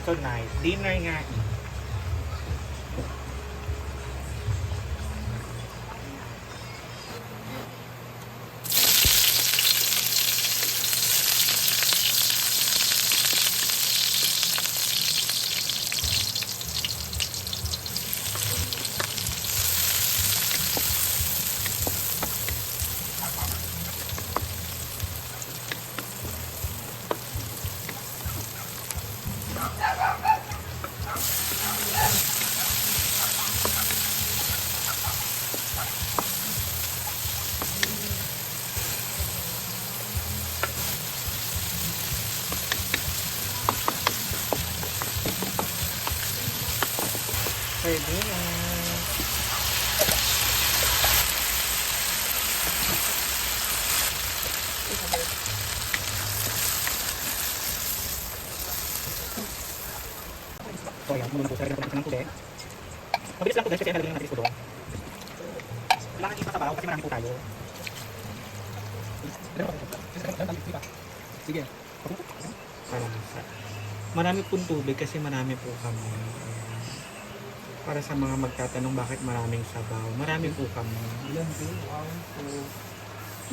Tonight, dinner nga eh. Pwede na. So ayan, muna po sa rin ng tubig. Mabilis lang po guys kasi nalagyan ng natin po doon. Kailangan din masabaw kasi marami po tayo. Sige. Marami pong tubig kasi marami po kami. Para sa mga magtatanong bakit maraming sabaw, marami po kami. Ilan po? 1,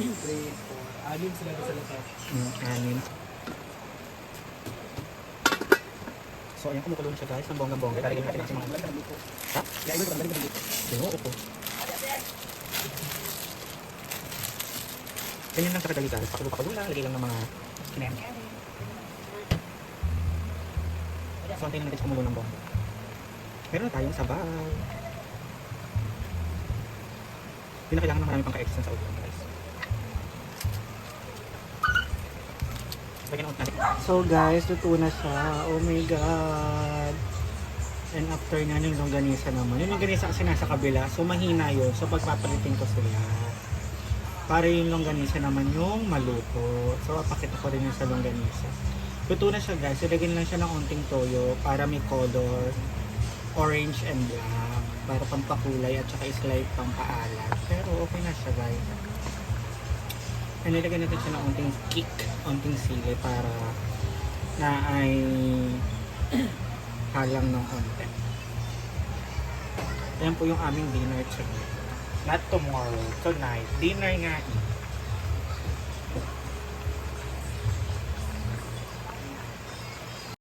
2, 3, 4. 6 sila sa lahat. 6. So ayan, kumukulo na siya guys, ng bongga-bongga. Lalagyan natin sa mga... Ha? Oo, opo. Ganyan lang sa kadali guys. Pakulo lang, lagay lang ng mga kinem. So antayin natin sa kumulo ng bongga. Meron na tayong sabaw. Hindi na kailangan ng marami pang ka-extra sa ulo guys. So guys, luto na siya. Oh my god. And after na yung longganisa naman. Yung longganisa kasi nasa kabila. So mahina yun. So pagpapalitin ko sila. Para yung longganisa naman yung maluto. So apakita ko rin yung sa longganisa. Luto na siya guys. Ilagyan lang siya ng onting toyo para may color. Orange and black. Para pampakulay at saka slight pampaalat. Pero okay na siya guys. And nilagyan natin siya ng onting kick, onting sili para na ay halang ng onte. Ayan po yung aming dinner tonight. Not tomorrow, tonight. Dinner nga eh.